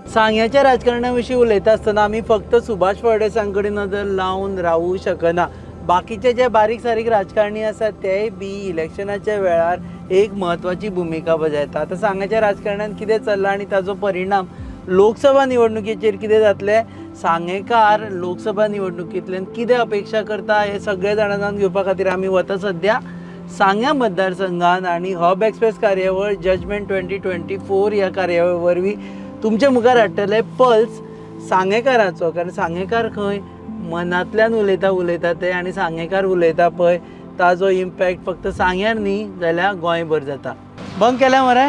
सांग्याच्या राजकारणाविषयी उलयता आसतना आमी फक्त सुभाष फळदेसाय कडेन नदर लावन रावूं शकना। बाकीचे जे बारीक सारीक राजकारणी आसात तेय बी इलेक्शनाच्या वेळार एक म्हत्वाची भूमिका बजयता। आतां सांग्याच्या राजकारणात कितें चल्लां आनी ताजो परिणाम लोकसभा निवडणुकीचेर कितें जातले, सांगेकार लोकसभा निवडणुकींतल्यान कितें अपेक्षा करता हे सगळे जाणा जावन घेवपा खातीर आमी वता सद्या सांग्या मतदारसंघात आनी हब एक्सप्रेस कार्यावळ जजमेंट 2024 ह्या कार्यावळी वरवीं तुमचे मुखार हाडटले पल्स सांगेकाराचो। कारण सांगेकार खंय मनांतल्यान उलयता ते आनी सांगेकार उलयता पळय ताजो इम्पॅक्ट फक्त सांग्यार न्ही जाल्यार गोंयभर जाता। बंक केल्या मरे?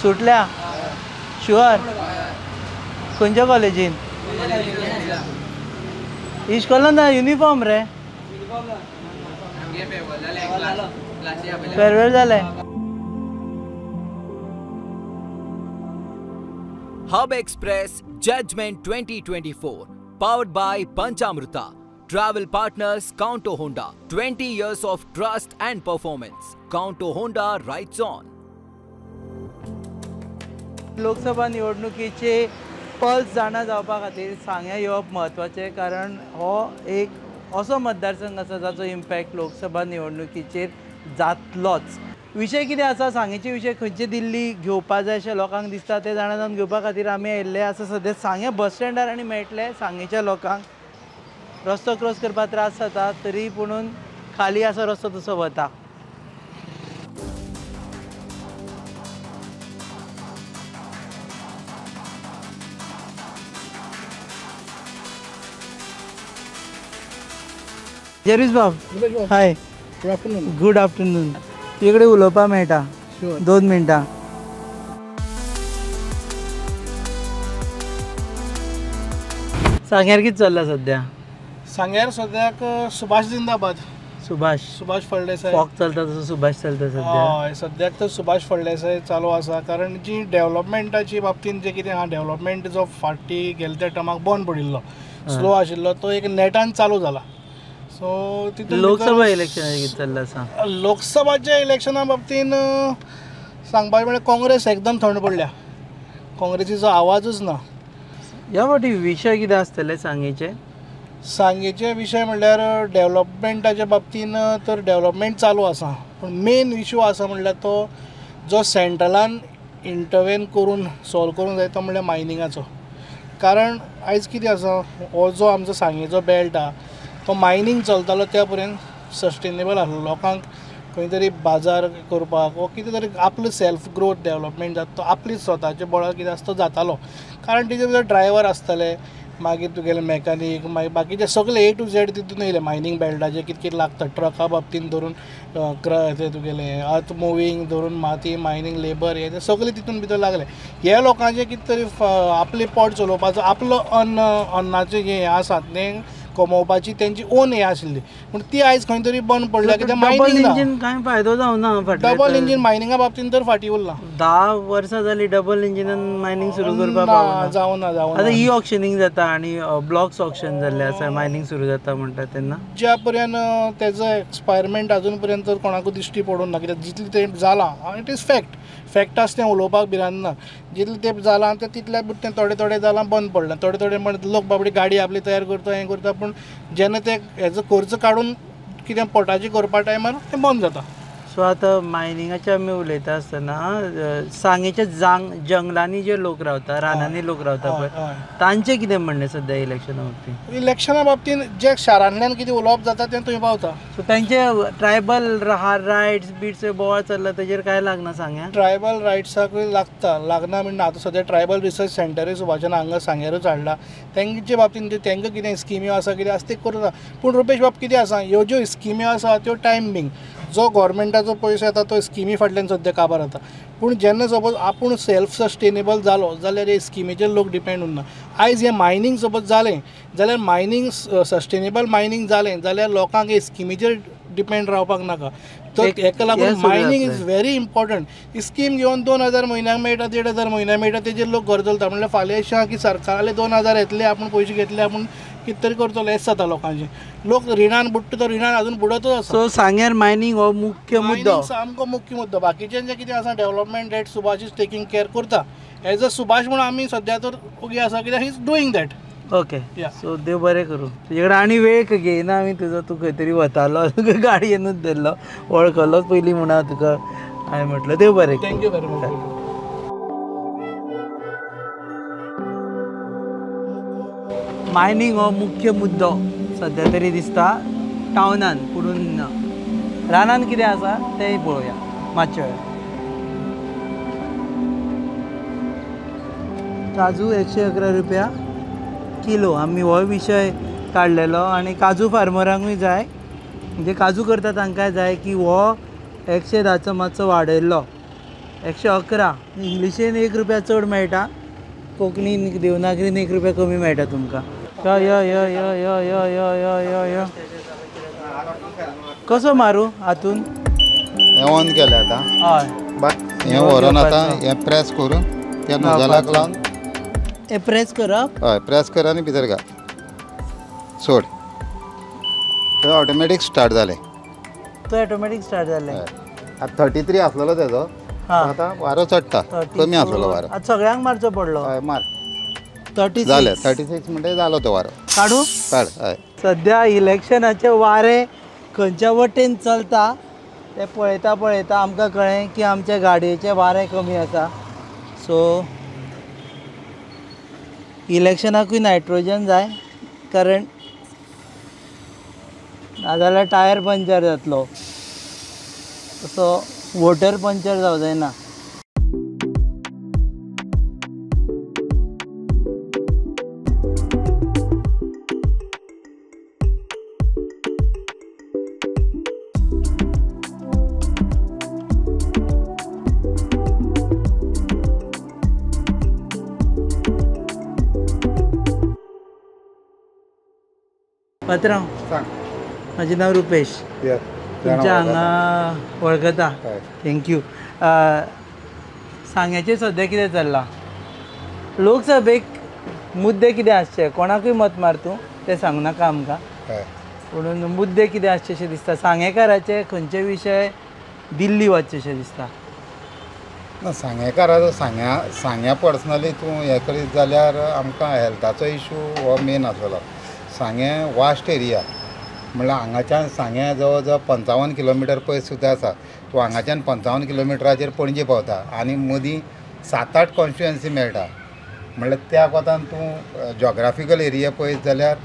सुटल्या? शुअर? खंयच्या कॉलेजीन? इश्कोलान युनिफॉर्म रे? फेरवेल जाले? Hub Express Judgment 2024 powered by Panchamrita. Travel partners Counto Honda. 20 years of trust and performance. Counto Honda rides on. Lok Sabha निवडणुकीचे पल्स जाणा जावपा खातीर सांग्या येवप म्हत्वाचें, कारण हो एक असो मतदारसंघ आसा जाचो इम्पॅक्ट लोकसभा निवडणुकीचेर जातलोच। विशय कितें आसा, सांगेचे विशय खंयचे दिल्ली घेवपा जाय अशें लोकांक दिसता ते जाणा जावन घेवपा खातीर आमी आयिल्ले आसा सद्या सांगे बस स्टँडार आनी मेळटले सांगेच्या लोकांक। रस्तो क्रॉस करपाक त्रास जाता तरी पुणून खाली आसा रस्तो तसो वता। जेरीस बाब, हाय, गुड आफ्टरनून. Good afternoon. तुझे उलोवपा मेळटा 2 मिनटां? सांग्यार कितें चल्लां सद्या? सांग्यार सद्याक सुभाष जिंदाबाद. सुभाष फळदेसाय फॉक चलता तसो सुभाष चलता सद्या? हय, सद्याक तर सुभाष फळदेसाय चालू आसा. कारण जी डेव्हलपमेंटाची बाबतींत जे कितें आहा, डेव्हलपमेंट जो फाटी गेल्या त्या टर्माक बंद पडिल्लो, स्लो आशिल्लो, तो एक नेटान चालू जाला. सो तितून लोकसभा इलेक्शन कितें चल्लां आसा? लोकसभाच्या इलेक्शना बाबतींत सांगपाचें म्हळ्यार काँग्रेस एकदम थंड पडल्या. काँग्रेसीचो आवाजूच ना. ह्या फावटी विशय कितें आसतले सांगेचे? सांगेचे विशय म्हणल्यार डेव्हलपमेंटाच्या बाबतींत तर डेव्हलपमेंट चालू आसा, पूण मेन इशू आसा म्हणल्यार तो जो सेंट्रलान इंटरवेन करून सॉल्व करूंक जाय तो म्हणल्यार मायनिंगाचो. कारण आयज कितें आसा, हो जो आमचो सांगेचो बेल्ट आहा तो मायनींग चलतालो त्या पर्यंत सस्टेनेबल आसलो. लोकांक खंय तरी बाजार करपाक वा कितें तरी आपलो सेल्फ ग्रोथ डेव्हलपमेंट जाता तो आपली स्वताच्या बळार कितें आसा तो जातालो. कारण तिचे भितर ड्रायव्हर आसताले, मागीर तुगेले मेकॅनीक, मागीर बाकीचे सगळे A to Z तितून येयले. मायनींग बेल्टाचे कितें कितें लागता, ट्रका बाबतींत धरून ते तुगेले अर्थ मुवींग धरून माती मायनींग लेबर हे सगळे तितून भितर लागले. हे लोकांचे कितें तरी आपले पोट चलोवपाचो आपलो अन्नाचें हें आसा तें कमोवपाची तेंची ओन हें आशिल्ली, पूण ती आयज खंय तरी बंद पडल्या. कित्याक डबल इंजीन कांय फायदो जावना. डबल इंजीन मायनिंगा बाबतींत तर फाटी उरला. 10 वर्सां जाली डबल इंजिनान मायनींग सुरू करपाक जावना. आतां ई ऑक्शनिंग जाता आनी ब्लॉक्स ऑक्शन जाल्ले आसा, मायनींग सुरू जाता म्हणटा तेन्ना ज्या पर्यंत तेजो एक्सपायरमेंट अजून पर्यंत कोणाकूय दिश्टी पडूंक ना. कित्याक जितलें तें जालां इट इज फॅक्ट आसा तें उलोवपाक भिरांतना. जितलें तें जालां तें तितल्या तें थोडें जालां बंद पडलां. थोडे म्हणटा लोक बाबडी गाडी आपली तयार करता हें करता, पूण जेन्ना ते हेजो खर्च काडून कितें पोटाची करपा टायमार तें बंद जाता. सो आतां मायनिंगाचें आमी उलयता आसतना सांगेच्या जंगलांनी जे लोक रावता, रानांनी लोक रावता पळय, तांचें कितें म्हणणें सद्या इलेक्शना बाबतींत? इलेक्शना बाबतींत जे शारांतल्यान कितें उलोवप जाता तें थंय पावता. सो तांचे ट्रायबल रायट्स बिट्स बोवाळ चल्ला तेजेर कांय लागना सांग्या? ट्रायबल रायट्साकूय लागना म्हणना. आतां सद्या ट्रायबल रिसर्च सेंटरूय सुभाषान हांगा सांग्यारूच हाडला. तेंचे बाबतींत तांकां कितें स्किम्यो आसा कितें आसा ते करता. पूण रुपेश बाब कितें आसा, ह्यो ज्यो स्किम्यो आसा त्यो टायम बींग जो गव्हर्मेंटाचो पयसो येता तो स्किमी फाटल्यान सद्या काबार जाता. पूण जेन्ना सपोज आपूण सेल्फ सस्टेनेबल जालो जाल्यार हे स्किमीचेर लोक डिपेंड उरना. आयज हें मायनींग सपोज जालें जाल्यार मायनींग सस्टेनेबल मायनींग जालें जाल्यार लोकांक हे स्किमीचेर डिपेंड रावपाक नाका. तर हेका लागून mining is very important. He scheme घेवन 2000 म्हयन्याक मेळटा, 1500 म्हयन्याक मेळटा, तेजेर लोक घर चलता. म्हणल्यार फाल्यां अशें आहा की सरकाराले 2000 येतले, आपूण पयशे घेतले, आपूण कितें तरी करतलो हेंच जाता लोकांचें. लोक रिणान बुडटा तो रिणान अजून बुडतच आसा. सो सांग्यार मायनींग हो मुख्य मुद्दो, सामको मुख्य मुद्दो. बाकीचें जें कितें आसा development rate Subhash is taking care करता. एज अ सुभाष म्हणून आमी सध्या तर ओगी आसा कित्याक ही is doing that. Okay Yeah. So देव बरें करूं. तुजे कडेन आनी वेळ घेयना आमी तुजो. तूं खंय तरी वतालो तुका गाडयेनूच धरलो वळखलोच पयलीं म्हूण हांव तुका हांवें म्हटलं देव बरें करूं. Thank you very much. मायनींग हो मुख्य मुद्दो सध्या तरी दिसता टावनान, पुणून रानान कितें आसा तेंय पळोवया मातशे वेळ. काजू 111 रुपया किलो. आमी हो विशय काडलेलो आनी काजू फार्मरांकूय जाय, म्हणजे काजू करता तांकांय जाय की हो 110चो मातसो वाडयल्लो 111. इंग्लिशीन 1 रुपया चड मेळटा, कोंकणीन देवनागरीन 1 रुपया कमी मेळटा तुमकां. यो यो यो यो यो यो यो यो यो यो कसो मारू हातून हें ऑन केलें आतां. हय हें व्हरून आतां हें प्रेस करून त्या नोजलाक लावन हे प्रेस करप. हय प्रेस कर आनी भितर घाल. सोड. थंय ऑटोमॅटीक स्टार्ट जालें. तो ऑटोमॅटीक स्टार्ट जालें. आतां 33 आसलेलो तेजो, हां आतां वारो चडटा. कमी आसलेलो वारो. आतां सगळ्यांक मारचो पडलो. हय मार 36 जालें. 36 म्हणटकीर जालो तो वारो. काडू. काड. हय सध्या इलेक्शनाचे वारे खंयच्या वटेन चलता ते पळयता पळयता आमकां कळ्ळें की आमच्या गाडयेचे वारे कमी आसा. सो इलेक्शनाकूय नायट्रोजन जाय, कारण नाजाल्यार टायर पंक्चर जातलो. तसो वोटर पंक्चर जावं जायना. पात्रांव, सांग. म्हजें नांव रुपेश. तुमच्या हांगा वळखता. थँक्यू. सांग्याचें सद्या कितें चल्लां? लोकसभेक मुद्दे कितें आसचे? कोणाकूय मत मार तूं, तें सांगू नाका आमकां. पूण मुद्दे कितें आसचे अशें दिसता? सांगेकाराचे खंयचे विशय दिल्ली वचचेशें दिसता? सांगेकाराचो सांग्या पर्सनली तूं हें करीत जाल्यार आमकां हेल्थाचो इशू हो मेन आसलो. सांगे वास्ट एरिया म्हणल्यार हांगाच्यान सांग्या जवळ जवळ 55 किलोमिटर पयस सुद्दां आसा. तूं हांगाच्यान 55 किलोमिटराचेर पणजे पावता आनी मदीं 7-8 कॉन्स्टिट्युएन्सी मेळटा. म्हणल्यार त्या कोतान तूं जॉग्राफिकल एरिया पळयत जाल्यार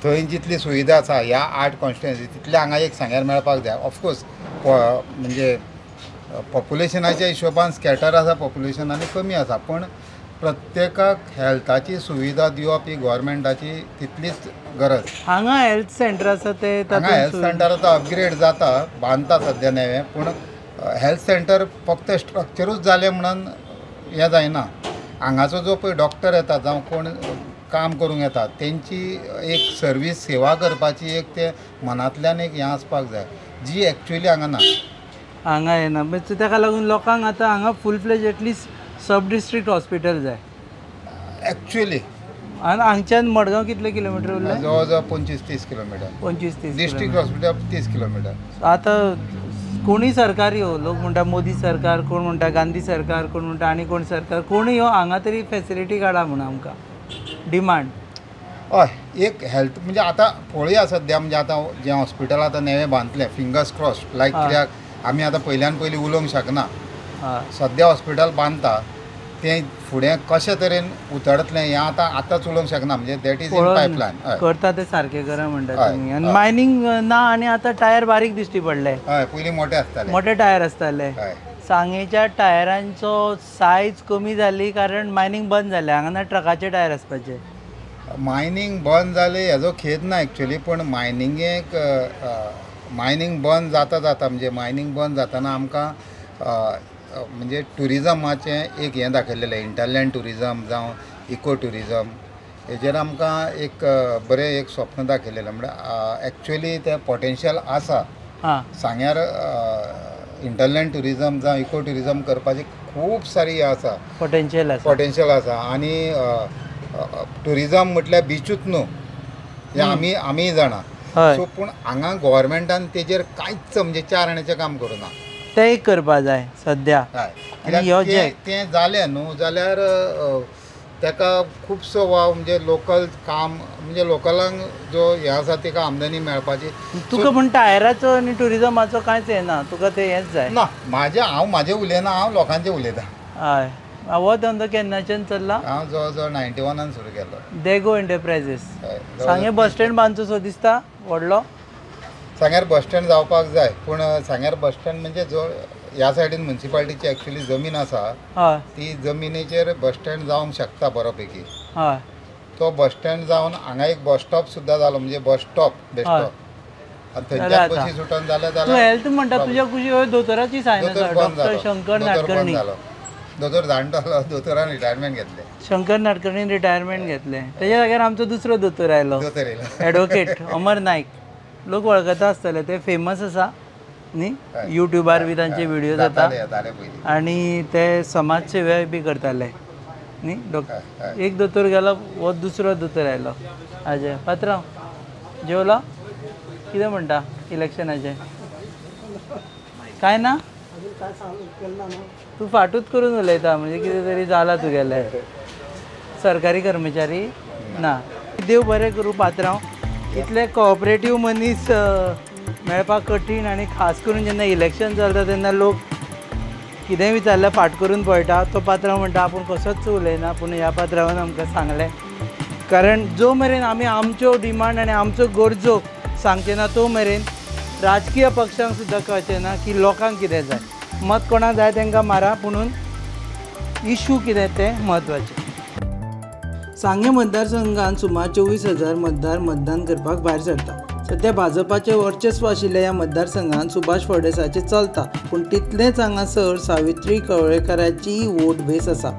थंय जितली सुविधा आसा ह्या 8 कॉन्स्टिट्युएन्सी तितले हांगा एक सांग्यार मेळपाक जाय. ऑफकोर्स म्हणजे पॉप्युलेशनाच्या हिशोबान स्कॅटर आसा पॉप्युलेशन आनी कमी आसा, पूण प्रत्येकाक हेल्थाची सुविधा दिवप ही गव्हर्मेंटाची तितलीच गरज. हांगा हेल्थ सेंटर आसा ते हांगा हेल्थ सेंटर आतां अपग्रेड जाता, बांदता सद्या नवें, पूण हेल्थ सेंटर फक्त स्ट्रक्चरूच जालें म्हणून हें जायना. हांगाचो जो पळय डॉक्टर येता जावं कोण काम करूंक येता तेंची एक सर्वीस सेवा करपाची एक ते मनांतल्यान एक हें आसपाक जाय जी एक्चुअली हांगा ना. हांगा येना. ताका लागून लोकांक आतां हांगा फूल फ्लेज एटलिस्ट सब डिस्ट्रिक्ट हॉस्पिटल जाय एक्चुअली. आनी हांगच्यान मडगांव कितले किलोमिटर उरले? जवळ जवळ 25-30 किलोमिटर. 25-30 district hospital 30 kilometre. आतां कोणीय सरकार यो, लोक म्हणटा मोदी सरकार, कोण म्हणटा गांधी सरकार, कोण म्हणटा आनी कोण सरकार, कोणूय यो हांगा तरी फॅसिलिटी काडा म्हणून आमकां डिमांड. हय एक हेल्थ म्हणजे आतां पळया सद्या म्हणजे आतां जें हॉस्पिटल आतां नवें बांदलें फिंगर्स क्रॉस्ड लायक कित्याक आमी आतां पयल्यान पयलीं उलोवंक शकना. सद्या हॉस्पिटल बांदता तें फुडें कशे तरेन उतरतलें हें आतांच उलोवंक शकना. म्हणजे दॅट इज इन पायपलायन. करता ते सारकें करा म्हणटा तुमी. आनी मायनींग ना आनी आतां टायर बारीक दिश्टी पडले. हय पयलीं मोटे आसताले. मोटे टायर आसताले. हय सांगेच्या टायरांचो सायज कमी जाली कारण मायनींग बंद जालें. हांगा ना ट्रकाचे टायर आसपाचे. मायनींग बंद जालें हेजो खेद ना एक्चुअली, पूण मायनिंगेक मायनींग बंद जाता म्हणजे मायनींग बंद जाताना आमकां म्हणजे टुरिजमाचें एक हें दाखयलेलें इंटरलँड टुरिजम जावं इको टुरिजम हेजेर आमकां एक बरें एक स्वप्न दाखयलेलें. म्हणल्यार एक्चुअली तें पोटेन्शियल आसा सांग्यार. इंटरलँड टुरिजम जावं इको टुरिजम करपाची खूब सारी आसा पोटेन्शियल आसा. आनी टुरिजम म्हटल्यार बिचूच न्हू हें आमी जाणा. सो पूण हांगा गव्हर्मेंटान तेजेर कांयच म्हणजे 4 आण्याचें काम करूना. ते एक करपा जाय सद्या. हय आनी ह्यो जे तें जालें न्हू जाल्यार ताका खुबसो वाव म्हणजे लोकल काम म्हणजे लोकलांक जो हे आसा ताका आमदनी मेळपाची. तुका पूण टायराचो आनी टुरिजमाचो कांयच येना, तुका ते हेंच जाय. ना हांव म्हाजें उलयना, हांव लोकांचें उलयतां. हय हो धंदो केन्नाच्यान चल्ला? हांव जवळ जवळ 91 सुरू केलो. देगो एंटरप्रायझीस. हय, सांगे बस स्टँड बांदचो सो दिसता व्हडलो. सांग्यार बस स्टँड जावपाक जाय पूण सांग्यार बस स्टँड म्हणजे जो ह्या सायडीन म्युन्सिपालिटीची एक्चुअली जमीन आसा हय ती जमिनीचेर बस स्टँड जावंक शकता बरो पैकी. हय तो बस स्टँड जावन हांगा एक बस स्टॉप सुद्दां जालो म्हणजे बस स्टॉप बेस्टॉप. आनी थंयच्यान बसी सुटोन जाले तूं जाल्यार हेल्थ म्हणटा तुज्या कुशी दोतोराची सायन आसा, दोतोर बंद डॉक्टर जालो. शंकर दोतोर बंद नाडकर्णी. जालो. दोतोर जाणटो जालो, दोतोरान रिटायरमेंट घेतले. शंकर नाडकर्णीन रिटायरमेंट घेतले. तेज्या जाग्यार आमचो दुसरो दोतोर आयलो, दोतोर येयलो. एडवोकेट अमर नायक. लोक वळखता आसतले, ते फेमस आसा न्ही, युट्यूबार बी तांचे व्हिडिओ जाता येताले पयलीं. आनी ते समाज सेवा बी करताले न्ही. डॉक्टर एक दोतोर गेलो, हो दुसरो दोतोर आयलो. अजय पात्रांव जेवलो? कितें म्हणटा इलेक्शनाचें? काय ना? तूं फाटूच करून उलयता म्हणजे कितें तरी जाला तुगेलें. सरकारी कर्मचारी ना. देव बरें करूं पात्रांव. इतले कोऑपरेटीव मनीस मेळपाक कठीण आनी खास करून जेन्ना इलेक्शन चलता तेन्ना लोक कितेंय विचारल्यार फाट करून पळयता. तो पात्रांव म्हणटा आपूण कसोच उलयना, पूण ह्या पात्रांवान आमकां सांगलें. कारण जो मेरेन आमी आमच्यो डिमांड आनी आमच्यो गरजो सांगचे ना तो मेरेन राजकीय पक्षांक सुद्दां कळचें ना की लोकांक कितें जाय. मत कोणाक जाय तांकां मारा, पुणून इशू कितें तें म्हत्वाचें. सांगे मतदारसंघात सुमार 24,000 मतदार मतदान करपाक भायर सरता. सध्या भाजपाचें वर्चस्व आशिल्ल्या ह्या मतदारसंघात सुभाष फळदेसाचें चलता, पूण तितलेंच हांगासर सावित्री कवळेकराची वोट बेस आसा.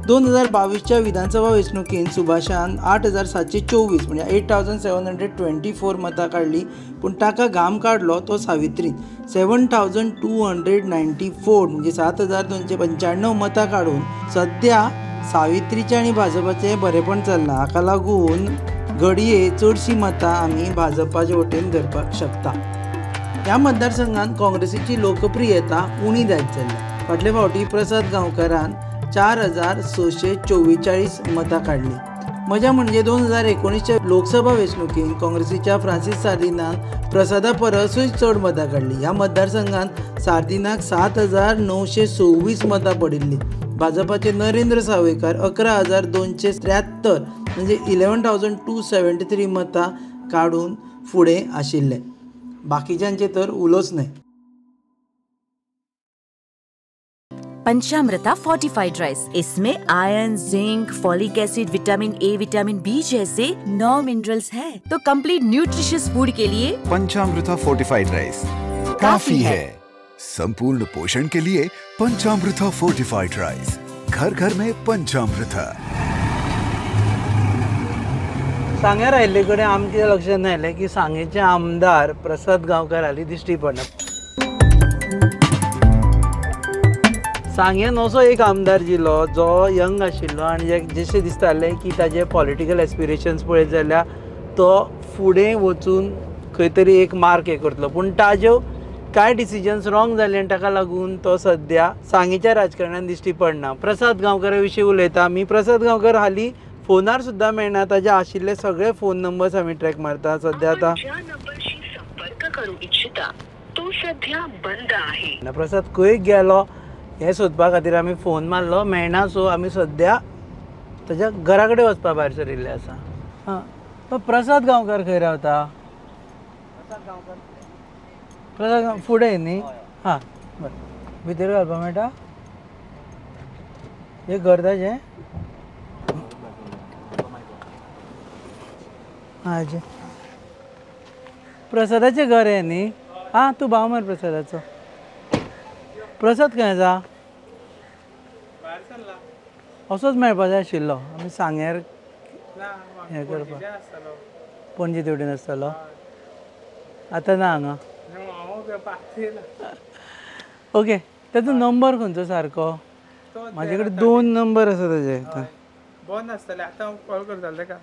2022च्या विधानसभा वेंचणुकीत सुभाषान 8,724 म्हणजे 8,724 मतां काडली, पूण ताका घाम काडलो तो सावित्रीन 7,294 म्हणजे 7,295 मतां काडून सध्या सावित्रीचें आनी भाजपाचें बरेपण चल्लां. हाका लागून घडये चडशीं मतां आमी भाजपाचे वटेन धरपाक शकता. ह्या मतदारसंघात काँग्रेसीची लोकप्रियता उणी जायत चल्ल्या. फाटले फावटी प्रसाद गांवकारान 4,644 मतां काडली. मजा म्हणजे 2019च्या लोकसभा वेंचणुकीत काँग्रेसीच्या फ्रांसीस सार्दिनान प्रसादा परसूय चड मतां काडली. ह्या मतदारसंघात सार्दिनाक 7,926 मतां पडिल्ली. भाजपाचे नरेंद्र सावयकार 11,273 म्हणजे 11,273 मतां काडून फुडें आशिल्ले. बाकीच्यांचे तर उलोच न्हय. पंचामृता फोर्टिफाइड राइस, इसमें iron, zinc, folic acid, vitamin A, vitamin B जैसे 9 मिनरल्स हैं। तो कंप्लीट न्यूट्रिशियस फूड के लिए पंचामृता फोर्टिफाइड राइस काफी है। संपूर्ण पोषण के लिए पंचामृता फोर्टिफाइड राइस, घर घर में पंचामृता। सांग्यार आयिल्ले कडेन आमच्या लक्षांत आयलें की सांगेचे आमदार प्रसाद गांवकार हालीं दिश्टी पडना. सांग्यान असो एक आमदार जिल्लो जो यंग आशिल्लो आनी जशें दिसतालें की ताजे पॉलिटिकल एस्पिरेशन्स पळयत जाल्यार तो फुडें वचून खंय तरी एक मार्क हे करतलो, पूण ताज्यो कांय डिसिजन्स रॉंग जाले आनी ताका लागून तो सद्या सांगेच्या राजकारणान दिश्टी पडना. प्रसाद गांवकारा विशीं उलयता आमी. प्रसाद गांवकार हालीं फोनार सुद्दां मेळना. ताजे आशिल्ले सगळे फोन नंबर्स आमी ट्रॅक मारता. सद्या आतां संपर्क करू इच्छिता तो सध्या बंद आहे. प्रसाद खंय गेलो हें सोदपा खातीर आमी फोन मारलो, मेळना. सो आमी सद्या ताज्या घरा कडेन वचपा भायर सरिल्ले आसा. हां, प्रसाद गांवकार खंय रावता? प्रसाद फुडें न्ही? हां बरें. भितर घालपाक मेळटा? एक घर ताजें? हाजें प्रसादाचें घर हें न्ही? हां तूं भाव मार प्रसादाचो. प्रसाद खंय आसा? असोच मेळपा जाय आशिल्लो. आमी सांग्यार हें करपाक पणजे तेवटेन आसतलो. आतां ना हांगा. ओके, ताचो नंबर खंयचो सारको? म्हाजे कडेन 2 नंबर आसा ताजे. बंद आसतले. आतां कॉल करताले ताका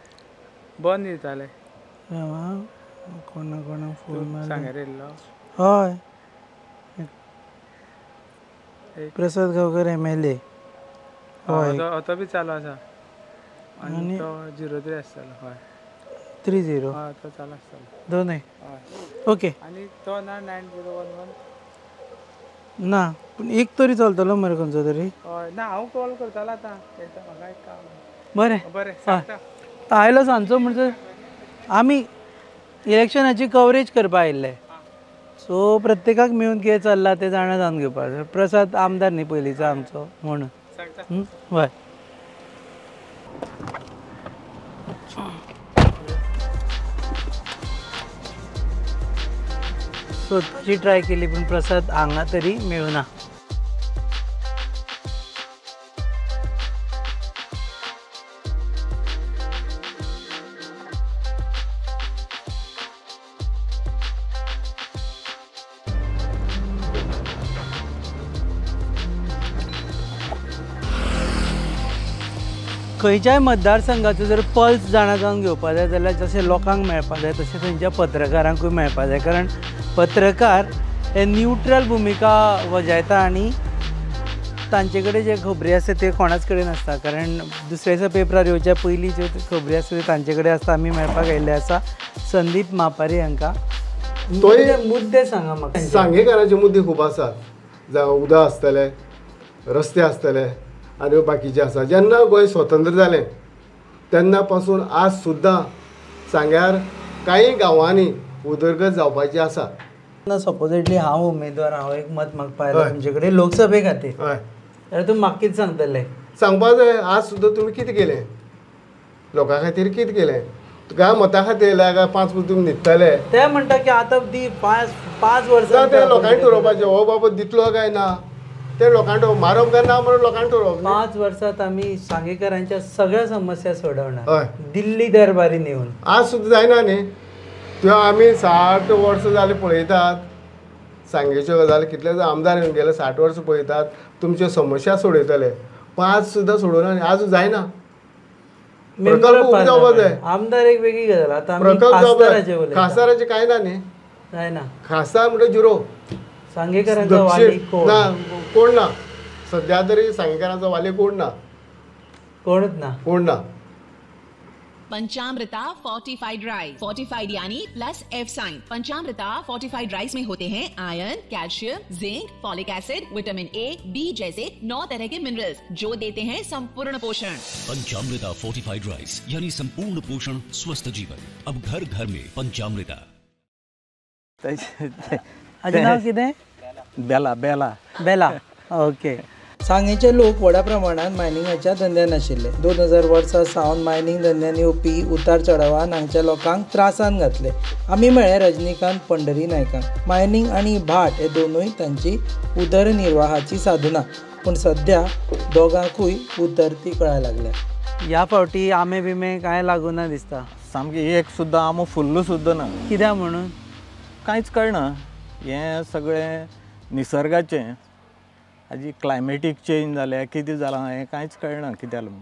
बंद दिताले. कोणा फोन मारलो? सांग्यार येयल्लो. हय प्रसाद गांवकर MLA हय तो बी चालू आसा आनी तो 03 आसतलो हय 30 हय तो चालू आसतलो दोनूय हय ओके आनी तो ना 9011 ना पूण एक तरी चलतलो मरे खंयचो तरी हय ना हांव कॉल करतालो आतां म्हाका एक काम बरें बरें सांगता आयलो सांजचो म्हणजे आमी इलेक्शनाची कवरेज करपा आयिल्ले सो प्रत्येकाक मेळून कितें चल्लां तें जाणा जावन घेवपाक जाय प्रसाद आमदार न्ही पयलींचो आमचो म्हणून हय स्वताची ट्राय केली पूण प्रसाद हांगा तरी मेळुना खंयच्याय मतदारसंघाचो जर पल्स जाणा जावन घेवपाक जाय जाल्यार जशें लोकांक मेळपाक जाय तशें थंयच्या पत्रकारांकूय मेळपाक जाय कारण पत्रकार हे न्यूट्रल भुमिका वजायता आनी तांचे कडेन जे खबरी आसता ते कोणाच कडेन आसता कारण दुसऱ्या दिसा पेपरार येवच्या पयलीं ज्यो खबरी आसता त्यो तांचे कडेन आसता आमी मेळपाक आयिल्ले आसा संदीप मापारी हांकां मुद्दे सांगा म्हाका सांगेकारांचे मुद्दे खूब आसात जावं उदक आसतलें रस्ते आसतले आनी बाकीचे आसा जेन्ना गोंय स्वतंत्र जालें तेन्ना पासून आज सुद्दां सांग्यार कांय गांवांनी उदरगत जावपाची आसा सपोजिटली हांव उमेदवार हांव एक मत मागपा आयलो तुमचे कडेन लोकसभे खातीर हय जाल्यार तुमी म्हाका कितें सांगतले सांगपाक जाय आज सुद्दां तुमी कितें केलें लोकां खातीर कितें केलें तुका मता खातीर काय 5 वर्स तुमी न्हिदतले ते म्हणटा की आतां दी 5 वर्सां ते लोकांनी ठरोवपाचें हो बाबा दितलो काय ना ते लोकांनी मारप काय ना म्हणून लोकांनी ठरोवप 5 वर्सांत आमी सांगेकरांच्या सगळ्या समस्या सोडवणार हय दिल्ली दरबारी नेऊन आज सुद्दां जायना न्ही त्यो आमी 60 वर्सां जालीं पळयतात सांगेच्यो गजाली कितले आमदार येवन गेले 60 वर्सां पळयतात तुमच्यो समस्या सोडयतले 5 सुद्दां सोडोना आजून जायना प्रकल्प उबे जावपाक जाय आमदार एक वेगळी गजाल आतां आमी प्रकल्प खासदाराचे उलयता खासदाराचें कांय ना न्ही जायना खासदार म्हणजे झिरो सांगेकरांचो वाली कोण ना कोण ना सद्या तरी सांगेकारांचो वाली कोण ना कोणूच ना पंचामृता फोर्टिफाइड राइस फोर्टिफाइड यानी plus F sign. Panchamrita fortified rice में होते हैं iron, calcium, zinc, folic acid, vitamin A, B जैसे 9 तरह के मिनरल्स जो देते हैं संपूर्ण पोषण। पंचामृता फोर्टिफाइड राइस यानी संपूर्ण पोषण स्वस्थ जीवन। अब घर घर में पंचामृता। हाजें नांव कितें बेला बेला ओके सांगेचे लोक व्हडा प्रमाणात मायनिंगाच्या धंद्यान आशिल्ले 2000 वर्सां सावन मायनिंग धंद्यान येवपी उतार चढावान हांगच्या लोकांक त्रासान घातले आमी मेळ्ळे रजनीकांत पंढरी नायकांक मायनिंग आनी भाट हे दोनूय तांची उदरनिर्वाहाची साधना पूण सध्या दोगांकूय उतरती कळायला लागल्या ह्या फावटी आमे बिमे कांय लागूना दिसता सामकी एक सुद्दां आमो फुल्ल सुद्दां ना कित्याक म्हणून कांयच कळना हें सगळें निसर्गाचें हाजी क्लायमेटीक चेंज जाल्या कितें जालां हें कांयच कळना कित्याक लागून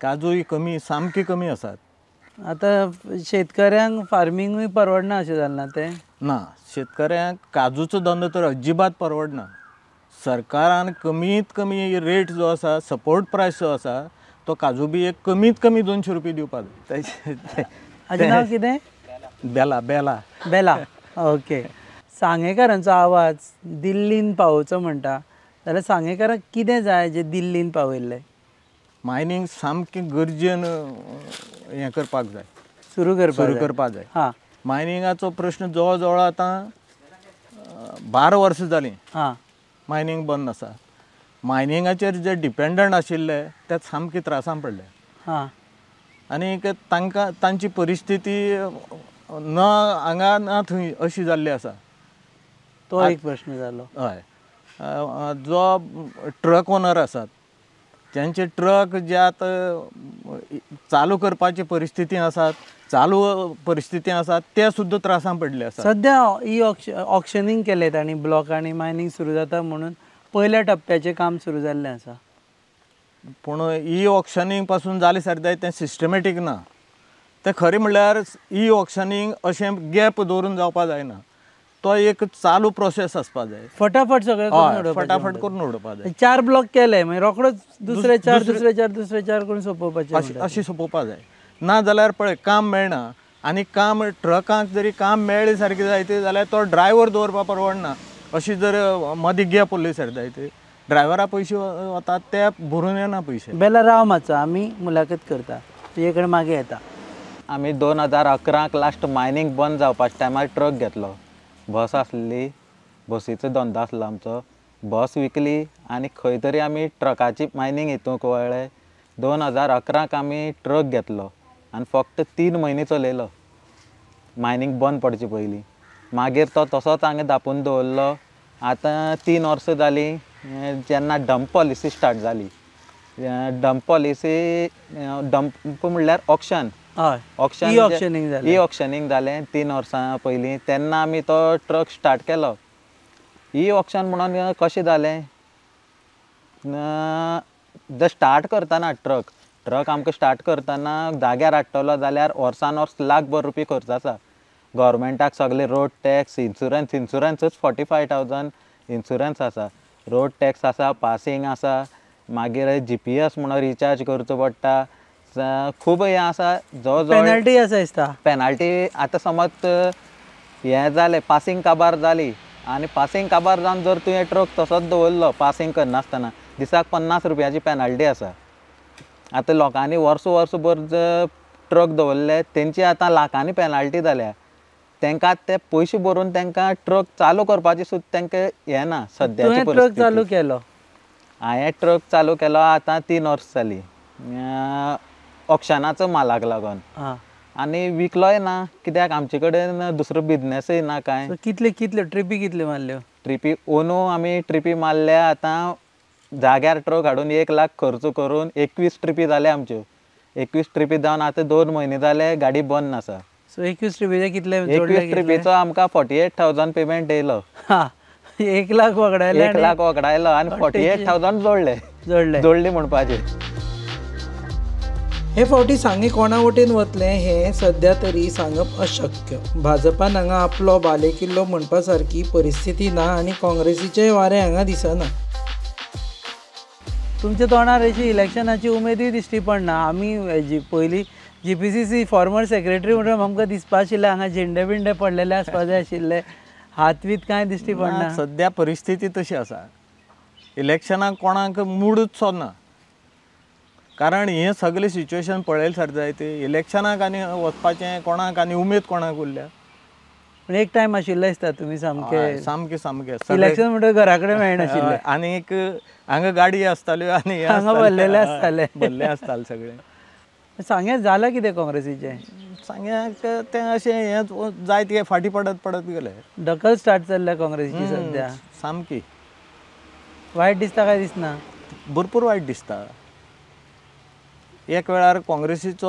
काजूय कमी सामकी कमी आसात आतां शेतकऱ्यांक फार्मिंगूय परवडना अशें जालें ना तें ना शेतकऱ्यांक काजूचो धंदो तर अजिबात परवडना सरकारान कमीत कमी रेट जो आसा सपोर्ट प्रायस जो आसा तो काजू बी एक कमीत कमी 200 रुपया दिवपाक जाय हाजें नांव कितें बेला ओके सांगेकारांचो आवाज दिल्लीन पावोवचो म्हणटा जाल्यार सांगेकारांक कितें जाय जें दिल्लीन पावयल्लें मायनींग सामकें गरजेन हें करपाक जाय सुरू करपाक जाय हां मायनिंगाचो प्रश्न जवळ जवळ आतां 12 वर्सां जालीं हां मायनींग बंद आसा मायनिंगाचेर जे डिपेंडंट आशिल्ले ते सामके त्रासान पडले हां आनीक तांकां तांची परिस्थिती न हांगा ना थंय अशी जाल्ली आसा तो एक प्रश्न जालो हय जो ट्रक ओनर आसात त्यांचे ट्रक जे आतां चालू करपाची परिस्थिती आसात चालू परिस्थिती आसात ते सुद्दां त्रासान पडले आसात सद्या ई ऑक्शनिंग केलें तांणी ब्लॉक आनी मायनिंग सुरू जाता म्हणून पयल्या टप्प्याचें काम सुरू जाल्लें आसा पूण ई ऑक्शनिंग पासून जालें सारकें तें सिस्टमॅटीक ना तें खरें म्हणल्यार ई ऑक्शनिंग अशें गॅप दवरून जावपाक जायना तो एक चालू प्रोसेस आसपा जाय. फटाफट सगळें करून उडोवपाचें फटाफट म्हणटात. करून उडोवपा जाय. 4 ब्लॉक केले मागीर रोखडोच दुसरे 4 दुसरे 4 करून सोंपोवपाचें. अशी सोंपोवपा जाय. ना जाल्यार पळय काम मेळना आनी काम ट्रकांक जरी काम मेळ्ळें सारकें जायतें जाल्यार तो ड्रायव्हर दवरपा परवडना. अशी जर मदीं गॅप उरली सर जायते ड्रायव्हरा पयशे वतात ते भरून येना पयशे. बेला राव मातसो आमी मुलाखत करता तुजे कडेन मागीर येता. आमी 2011क लास्ट मायनींग बंद जावपाच्या टायमार ट्रक घेतलो. बस आसली, बसीचो धंदो आसलो आमचो. बस विकली आनी खंय तरी आमी ट्रकाची मायनींग हितूंक वळ्ळे. 2011क आमी ट्रक घेतलो आनी फक्त 3 म्हयने चलयलो मायनींग बंद पडचे पयलीं. मागीर तो तसोच हांगा धापून दवरलो. आतां 3 वर्सां जालीं जेन्ना डंप पॉलिसी स्टार्ट जाली. डंप पॉलिसी डंप म्हणल्यार ऑक्शन ई ऑक्शनींग जालें 3 वर्सां पयलीं. तेन्ना आमी तो ट्रक स्टार्ट केलो. ई ऑक्शन म्हणून कशें जालें जर स्टार्ट करतना ट्रक आमकां स्टार्ट करतना जाग्यार हाडटलो जाल्यार वर्सान वर्स लाखभर रुपया खर्च आसा. गव्हर्मेंटाक सगळे रोड टॅक्स इन्शुरन्सूच 45,000 इन्शुरन्स आसा. रोड टॅक्स आसा, पासींग आसा, मागीर GPS म्हणून रिचार्ज करचो पडटा. खूब हें आसा. जवळ पेनल्टी आसा दिसता. पेनल्टी आतां समज हें जालें पासींग काबार जाली आनी पासींग काबार जावन जर तुवें ट्रक तसोच दवरलो पासींग करनासतना दिसाक 50 रुपयाची पेनल्टी आसा. आतां लोकांनी वर्सभर जर ट्रक दवरले तेंची आतां लाखांनी पेनल्टी जाल्या. तांकां ते पयशे भरून तांकां ट्रक चालू करपाची सुद्दां तांकां हें ना सद्याची परिस्थिती. ट्रक चालू केलो. हांवें ट्रक चालू केलो आतां 3 वर्सां जालीं ऑक्शनाचो मालाक लागून. आनी विकलोय ना कित्याक आमचे कडेन दुसरो बिजनेसय ना कांय. कितले ट्रिपी कितले मारल्यो? ट्रिपी ओनू आमी ट्रिपी मारल्या आतां जाग्यार ट्रक हाडून 1 लाख खर्च करून 21 ट्रिपी जाल्या आमच्यो. 21 ट्रिपी जावन आतां 2 म्हयने जाले गाडी बंद आसा. सो 21 ट्रिपीचे कितले? 21 ट्रिपीचो आमकां 48,000 पेमेंट येयलो. 1 लाख वगडायले. 1 लाख वगडायलो आनी 48,000 जोडले म्हणपाचे. हे फावटी सांगे कोणा वटेन वतले हे सध्या तरी सांगप अशक्य. भाजपान हांगा आपलो बालेकिल्लो म्हणपा सारकी परिस्थिती ना आनी काँग्रेसीचेय वारें हांगा दिसना. तुमच्या तोंडार अशी इलेक्शनाची उमेदूय दिश्टी पडना. आमी पयलीं GPCC फॉर्मर सेक्रेटरी म्हणून आमकां दिसपा आशिल्लें हांगा झेंडे बिंडे पडलेले आसपा जाय आशिल्ले. हातवीत कांय दिश्टी पडना. सद्या परिस्थिती तशी आसा. इलेक्शनाक कोणाक मूडच सोदना. कारण हें सगळें सिच्युएशन पळयलें सर जाय ते इलेक्शनाक आनी वचपाचें कोणाक आनी उमेद कोणाक उरल्या. पूण एक टायम आशिल्लो दिसता तुमी सामकें इलेक्शन म्हणटा घरा कडेन मेळनाशिल्लें. आनीक हांगा गाडी आसताल्यो आनी हांगा भरलेले आसताले सगळे. सांगे जालां कितें काँग्रेसीचें? सांग्याक तें अशें हें जाय ते फाटी पडत गेले. ढकल स्टार्ट जाल्ल्या काँग्रेसीची सद्या सामकी. वायट दिसता काय दिसना? भरपूर वायट दिसता. एक वेळार काँग्रेसीचो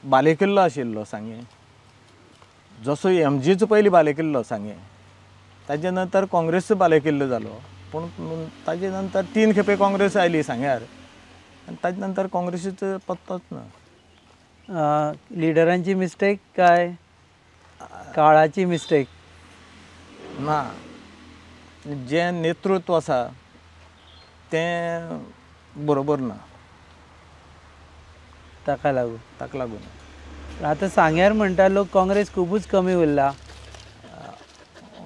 बालेकिल्लो आशिल्लो सांगे. जसो MGचो पयलीं बालेकिल्लो सांगे ताजे नंतर काँग्रेसचो बालेकिल्लो जालो. पूण ताजे नंतर 3 खेपे काँग्रेस आयली सांग्यार आनी ताजे नंतर काँग्रेसीचो पत्तोच ना. लिडरांची मिस्टेक काय काळाची मिस्टेक? ना, जें नेतृत्व आसा तें बरोबर ना. ताका लागून आतां सांग्यार म्हणटा लोक काँग्रेस खूबच कमी उरला.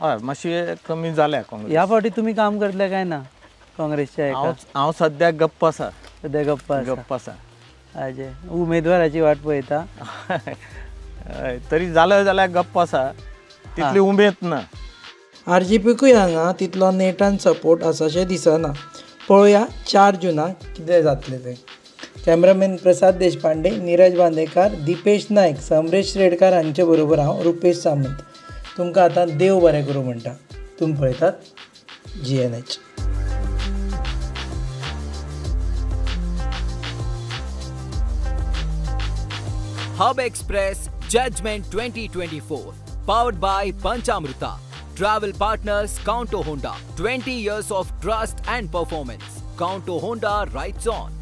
हय मातशी कमी जाल्या काँग्रेस. ह्या फावटी तुमी काम करतले काय ना काँग्रेसच्या? हांव सद्याक गप्प आसा. सद्या गप्प आसा. हाजे उमेदवाराची वाट पळयता. तरी जालें जाल्यार गप्प आसा. तितली उमेद ना. RGPकूय हांगा तितलो नेटान सपोर्ट आसाशें दिसना. पळोवया 4 जुनाक कितें जातलें तें. कॅमेरामॅन प्रसाद देशपांडे, नीरज बांदेकार, दिपेश नायक, समरेश रेडकार हांचे बरोबर हांव रुपेश सामंत. तुमकां आतां देव बरें करूं म्हणटा. तुमी पळयतात GNH. Hub Express Judgment 2024 powered by Panchamrita. Travel partners Counto Honda. 20 years of trust and performance. Counto Honda rides on.